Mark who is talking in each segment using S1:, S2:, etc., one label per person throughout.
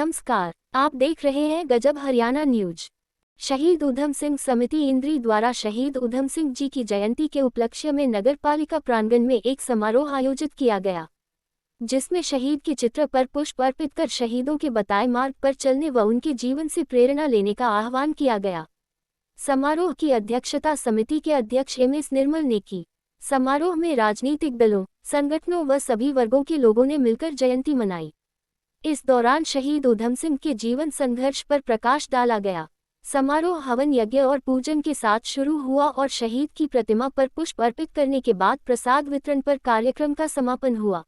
S1: नमस्कार, आप देख रहे हैं गजब हरियाणा न्यूज। शहीद उधम सिंह समिति इंद्री द्वारा शहीद उधम सिंह जी की जयंती के उपलक्ष्य में नगरपालिका प्रांगण में एक समारोह आयोजित किया गया, जिसमें शहीद के चित्र पर पुष्प अर्पित कर शहीदों के बताए मार्ग पर चलने व उनके जीवन से प्रेरणा लेने का आह्वान किया गया। समारोह की अध्यक्षता समिति के अध्यक्ष एमएस निर्मल ने की। समारोह में राजनीतिक दलों, संगठनों व सभी वर्गों के लोगों ने मिलकर जयंती मनाई। इस दौरान शहीद उधम सिंह के जीवन संघर्ष पर प्रकाश डाला गया। समारोह हवन यज्ञ और पूजन के साथ शुरू हुआ और शहीद की प्रतिमा पर पुष्प अर्पित करने के बाद प्रसाद वितरण पर कार्यक्रम का समापन हुआ।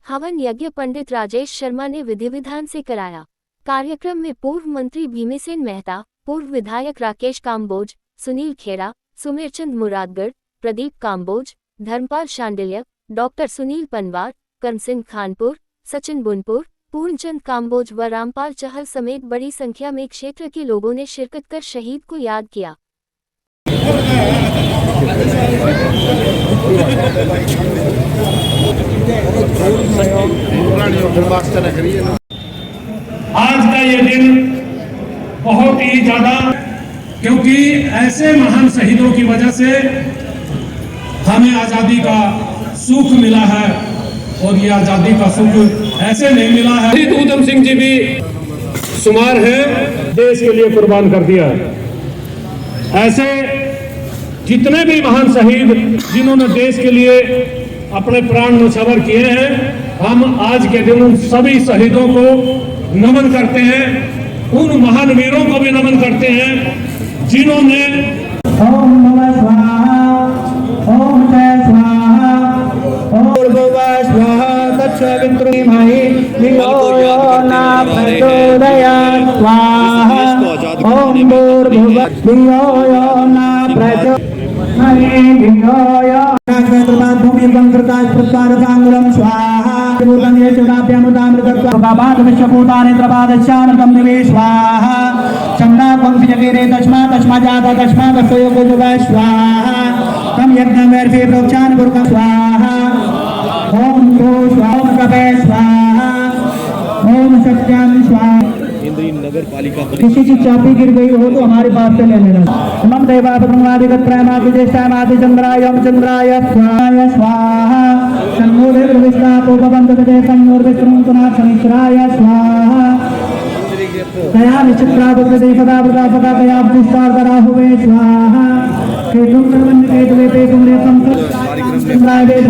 S1: हवन यज्ञ पंडित राजेश शर्मा ने विधि विधान से कराया। कार्यक्रम में पूर्व मंत्री भीमेसेन मेहता, पूर्व विधायक राकेश काम्बोज, सुनील खेड़ा, सुमेरचंद मुरादगढ़, प्रदीप काम्बोज, धर्मपाल शांडिल्य, डॉक्टर सुनील पनवार, कर्मसिंह खानपुर, सचिन बुनपुर, पूर्णचंद काम्बोज व रामपाल चहल समेत बड़ी संख्या में क्षेत्र के लोगों ने शिरकत कर शहीद को याद किया।
S2: आज का ये दिन बहुत ही ज्यादा, क्योंकि ऐसे महान शहीदों की वजह से हमें आजादी का सुख मिला है और ये आजादी का सुख ऐसे नहीं मिला है। शहीद उधम सिंह जी भी शुमार है, देश के लिए कुर्बान कर दिया। ऐसे जितने भी महान शहीद जिन्होंने देश के लिए अपने प्राण न्यौछावर किए हैं, हम आज के दिन उन सभी शहीदों को नमन करते हैं। उन महान वीरों को भी नमन करते हैं जिन्होंने
S3: ओम नमः स्वाहा, ओम जय स्वाहा, ओम भुवः स्वाहा, तत्सवितृमहि धियो यो न प्रचोदयात् स्वाहा, ओम भूर्भुवः धियो यो न प्रचोदयात् धियो यो भूमिर्गंकृतास्पृत्तारसांगुलं स्वाहा, भूतमे चुराभ्यामुदामृतत्वबाधविश्वभूतानित्रपादश्यामृतं दिवे स्वाहा, चंदाकंसजगेरे तस्मात् तस्मादस्तयोगोजुगा स्वाहा, तम यज्ञमेर्भे प्रोक्षान् गुरुकं स्वाहा, ओम गो स्वाहा, ओम कपे स्वाहा, ओम सत्यां स्वाहा।
S4: नगर पालिका
S3: किसी की चाबी गिर गई हो तो हमारे पास से ले लेना। मम देवापद्रमादिगत प्रेमादि ज्येष्ठामादि चंद्राय स्वाहा, सन्मूले विष्णापोपबंधते संयोर्विष्णुनाथ शनिश्चराय स्वाहा, दया निश्चित्रावृते सदा वृता सदा दया विस्तारधरा हुए स्वाहा, केतुं कर्मण्य केतुवे पेतुं रेतं चंद्राय वेद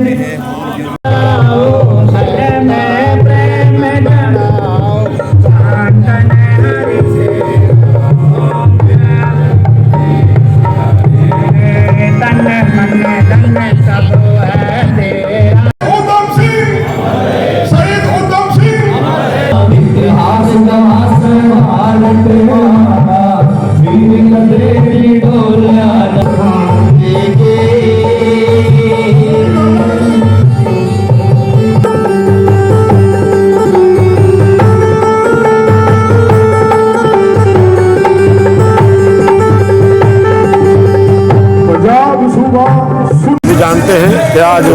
S5: जानते हैं कि आज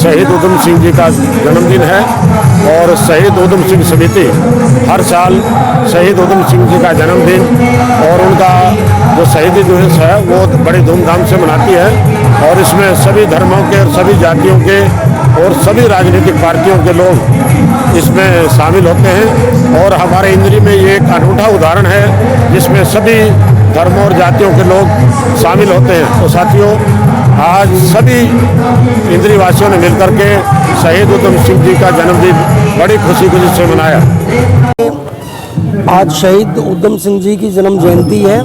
S5: शहीद उधम सिंह जी का जन्मदिन है और शहीद उधम सिंह समिति हर साल शहीद उधम सिंह जी का जन्मदिन और उनका जो शहीदी दिवस है वो बड़ी धूमधाम से मनाती है और इसमें सभी धर्मों के और सभी जातियों के और सभी राजनीतिक पार्टियों के लोग इसमें शामिल होते हैं और हमारे इंद्री में ये एक अनूठा उदाहरण है जिसमें सभी धर्मों और जातियों के लोग शामिल होते हैं। तो साथियों, आज सभी इंद्री वासियों ने मिलकर के शहीद उधम सिंह जी का जन्मदिन बड़ी खुशी से मनाया।
S6: आज शहीद उधम सिंह जी की जन्म जयंती है।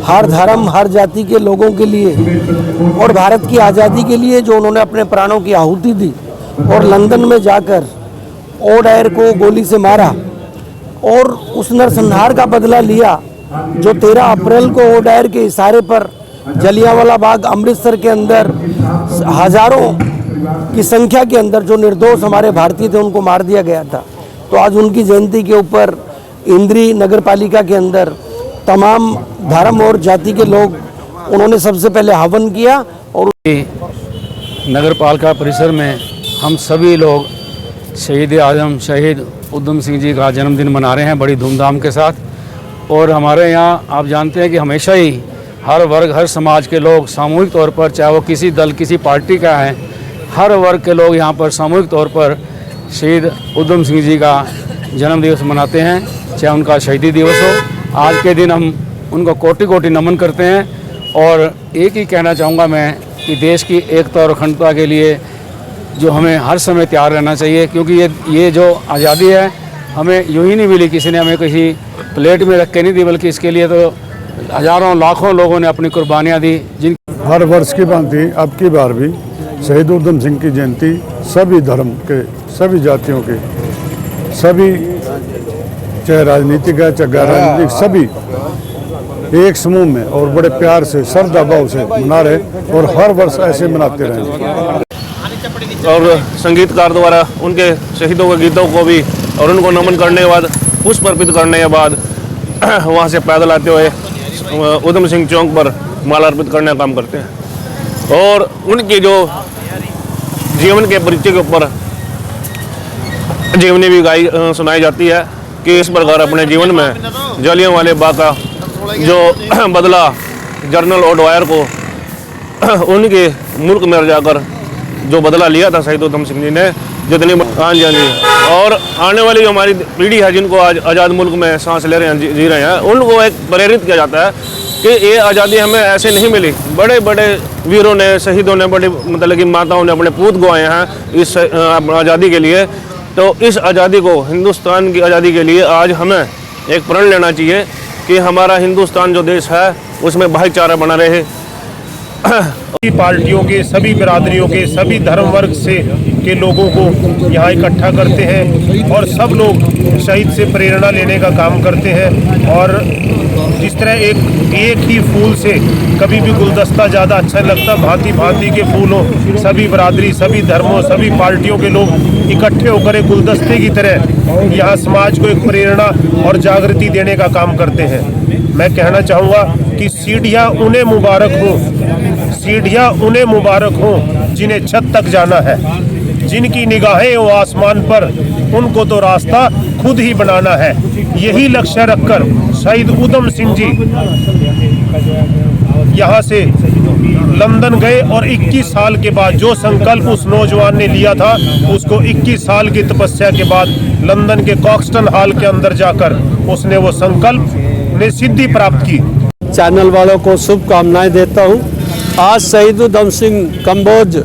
S6: हर धर्म हर जाति के लोगों के लिए और भारत की आज़ादी के लिए जो उन्होंने अपने प्राणों की आहुति दी और लंदन में जाकर ओडायर को गोली से मारा और उस नरसंहार का बदला लिया जो 13 अप्रैल को ओडायर के इशारे पर जलियांवाला बाग अमृतसर के अंदर हजारों की संख्या के अंदर जो निर्दोष हमारे भारतीय थे उनको मार दिया गया था। तो आज उनकी जयंती के ऊपर इंद्री नगर पालिका के अंदर तमाम धर्म और जाति के लोग उन्होंने सबसे पहले हवन किया और
S4: नगर पालिका परिसर में हम सभी लोग
S7: शहीद आजम शहीद उधम सिंह जी का जन्मदिन मना रहे हैं बड़ी धूमधाम के साथ। और हमारे यहाँ आप जानते हैं कि हमेशा ही हर वर्ग हर समाज के लोग सामूहिक तौर पर, चाहे वो किसी दल किसी पार्टी का है, हर वर्ग के लोग यहाँ पर सामूहिक तौर पर शहीद उधम सिंह जी का जन्म दिवस मनाते हैं, चाहे उनका शहीदी दिवस हो। आज के दिन हम उनको कोटि कोटि नमन करते हैं। और एक ही कहना चाहूँगा मैं कि देश की एकता और अखंडता के लिए जो हमें हर समय तैयार रहना चाहिए, क्योंकि ये जो आज़ादी है हमें यूँ ही नहीं मिली, किसी ने हमें किसी प्लेट में रख के नहीं दी, बल्कि इसके लिए तो हज़ारों लाखों लोगों ने अपनी कुर्बानियाँ दी। जिन
S8: हर वर्ष की भांति अब की बार भी शहीद उधम सिंह की जयंती सभी धर्म के, सभी जातियों के, सभी चाहे राजनीतिक है चाहे गैर राजनीतिक, सभी एक समूह में और बड़े प्यार से श्रद्धा भाव से मना रहे और हर वर्ष ऐसे मनाते रहे।
S9: और संगीतकार द्वारा उनके शहीदों के गीतों को भी और उनको नमन करने के बाद, पुष्प अर्पित करने के बाद वहाँ से पैदल आते हुए उधम सिंह चौक पर माला अर्पित करने का काम करते हैं। और उनकी जो जीवन के परिचय के ऊपर जीवनी भी सुनाई जाती है कि इस प्रकार अपने जीवन में जलियांवाले बाग का जो बदला जनरल ओडवायर को उनके मुल्क में जाकर जो बदला लिया था शहीद उधम सिंह जी ने, जितनी हाँ जी और आने वाली जो हमारी पीढ़ी है जिनको आज आज़ाद मुल्क में सांस ले रहे हैं, जी रहे हैं, उनको एक प्रेरित किया जाता है कि ये आज़ादी हमें ऐसे नहीं मिली। बड़े बड़े वीरों ने, शहीदों ने, बड़ी मतलब कि माताओं ने अपने पूत गंवाए हैं इस आज़ादी के लिए। तो इस आज़ादी को, हिंदुस्तान की आज़ादी के लिए आज हमें एक प्रण लेना चाहिए कि हमारा हिंदुस्तान जो देश है उसमें भाईचारा बना रहे।
S10: सभी पार्टियों के, सभी बिरादरियों के, सभी धर्म वर्ग से के लोगों को यहाँ इकट्ठा करते हैं और सब लोग शहीद से प्रेरणा लेने का काम करते हैं। और जिस तरह एक ही फूल से कभी भी गुलदस्ता ज़्यादा अच्छा लगता, भांति भांति के फूलों, सभी बिरादरी, सभी धर्मों, सभी पार्टियों के लोग इकट्ठे होकर एक गुलदस्ते की तरह यहाँ समाज को एक प्रेरणा और जागृति देने का काम करते हैं। मैं कहना चाहूँगा कि सीढ़ियाँ उन्हें मुबारक हों, सीढ़ियाँ उन्हें मुबारक हों जिन्हें छत तक जाना है, जिनकी निगाहें हो आसमान पर, उनको तो रास्ता खुद ही बनाना है। यही लक्ष्य रखकर शहीद उधम सिंह जी यहाँ से लंदन गए और 21 साल के बाद जो संकल्प उस नौजवान ने लिया था, उसको 21 साल की तपस्या के बाद लंदन के कॉक्सटन हॉल के अंदर जाकर उसने वो संकल्प ने सिद्धि प्राप्त की।
S6: चैनल वालों को शुभकामनाएं देता हूं। आज शहीद उधम सिंह कंबोज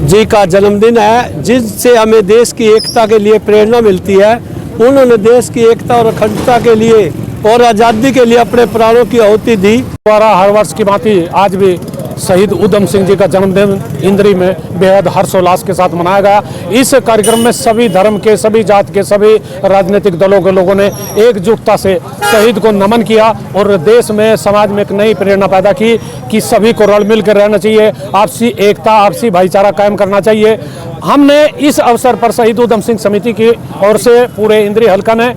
S6: जी का जन्मदिन है, जिससे हमें देश की एकता के लिए प्रेरणा मिलती है। उन्होंने देश की एकता और अखंडता के लिए और आज़ादी के लिए अपने प्राणों की आहुति दी।
S2: द्वारा हर वर्ष की भांति आज भी शहीद उधम सिंह जी का जन्मदिन इंद्री में बेहद हर्षोल्लास के साथ मनाया गया। इस कार्यक्रम में सभी धर्म के, सभी जात के, सभी राजनीतिक दलों के लोगों ने एकजुटता से शहीद को नमन किया और देश में, समाज में एक नई प्रेरणा पैदा की कि सभी को रल मिल कर रहना चाहिए, आपसी एकता, आपसी भाईचारा कायम करना चाहिए। हमने इस अवसर पर शहीद उधम सिंह समिति की ओर से पूरे इंद्री हल्का ने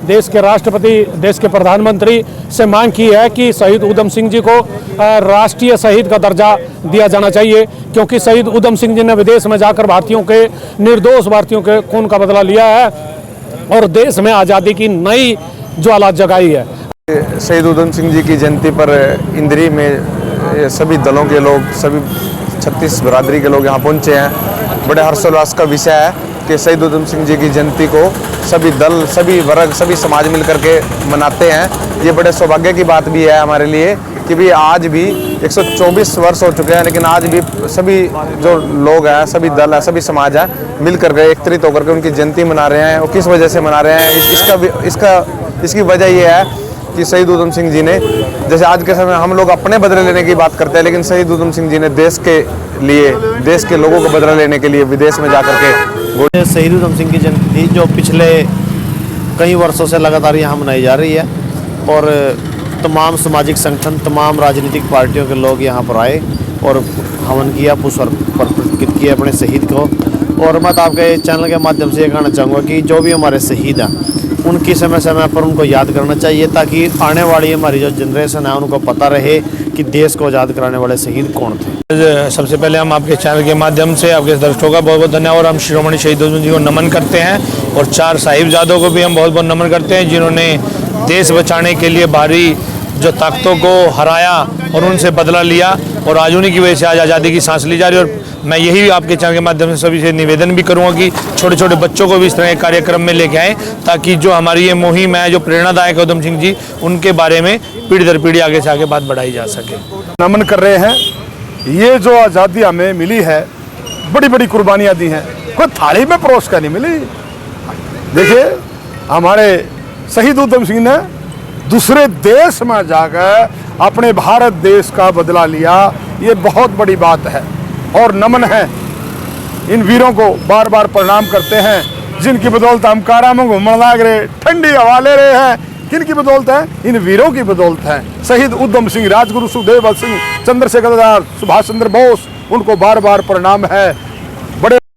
S2: देश के राष्ट्रपति, देश के प्रधानमंत्री से मांग की है कि शहीद उधम सिंह जी को राष्ट्रीय शहीद का दर्जा दिया जाना चाहिए, क्योंकि शहीद उधम सिंह जी ने विदेश में जाकर भारतीयों के, निर्दोष भारतीयों के खून का बदला लिया है और देश में आज़ादी की नई ज्वाला जगाई है।
S9: शहीद उधम सिंह जी की जयंती पर इंद्री में सभी दलों के लोग, सभी 36 बिरादरी के लोग यहाँ पहुँचे हैं। बड़े हर्षोल्लास का विषय है कि शहीद उधम सिंह जी की जयंती को सभी दल, सभी वर्ग, सभी समाज मिल करके मनाते हैं। ये बड़े सौभाग्य की बात भी है हमारे लिए कि भी आज भी 124 वर्ष हो चुके हैं, लेकिन आज भी सभी जो लोग हैं, सभी दल हैं, सभी समाज हैं, मिल करके एकत्रित होकर के उनकी जयंती मना रहे हैं। और किस वजह से मना रहे हैं, इसकी वजह ये है कि शहीद उधम सिंह जी ने, जैसे आज के समय हम लोग अपने बदले लेने की बात करते हैं, लेकिन शहीद उधम सिंह जी ने देश के लिए, देश के लोगों को बदला लेने के लिए विदेश में जाकर के
S11: शहीद उधम सिंह की जयंती जो पिछले कई वर्षों से लगातार यहाँ मनाई जा रही है और तमाम सामाजिक संगठन, तमाम राजनीतिक पार्टियों के लोग यहाँ पर आए और हवन किया, पुष्प अर्पित किए अपने शहीद को। और मैं आपके चैनल के माध्यम से ये कहना चाहूँगा कि जो भी हमारे शहीद हैं उनकी समय समय पर उनको याद करना चाहिए, ताकि आने वाली हमारी जो जनरेशन है उनको पता रहे कि देश को आज़ाद कराने वाले शहीद कौन थे।
S7: सबसे पहले हम आपके चैनल के माध्यम से आपके दर्शकों का बहुत बहुत धन्यवाद, और हम शिरोमणि शहीद उधम सिंह जी को नमन करते हैं, और 4 साहिबजादों को भी हम बहुत बहुत नमन करते हैं जिन्होंने देश बचाने के लिए बाहरी जो ताकतों को हराया और उनसे बदला लिया, और आज उन्हीं की वजह से आज आज़ादी की सांस ली जा रही है। और मैं यही आपके चैनल के माध्यम से सभी से निवेदन भी करूंगा कि छोटे छोटे बच्चों को भी इस तरह के कार्यक्रम में लेके आएँ, ताकि जो हमारी ये मुहिम है, जो प्रेरणादायक है उधम सिंह जी, उनके बारे में पीढ़ी दर पीढ़ी आगे से आगे बात बढ़ाई जा सके।
S8: नमन कर रहे हैं। ये जो आज़ादी हमें मिली है, बड़ी बड़ी कुर्बानियाँ दी हैं, कोई थाली में परोस कर नहीं मिली। देखिए हमारे शहीद उधम सिंह ने दूसरे देश में जाकर अपने भारत देश का बदला लिया, ये बहुत बड़ी बात है और नमन है। इन वीरों को बार बार प्रणाम करते हैं, जिनकी बदौलत हम कारा में घूमने लग रहे, ठंडी हवा ले रहे हैं। किनकी बदौलत है? इन वीरों की बदौलत है। शहीद उधम सिंह, राजगुरु सुखदेव सिंह, चंद्रशेखर आजाद, सुभाष चंद्र बोस, उनको बार बार प्रणाम है।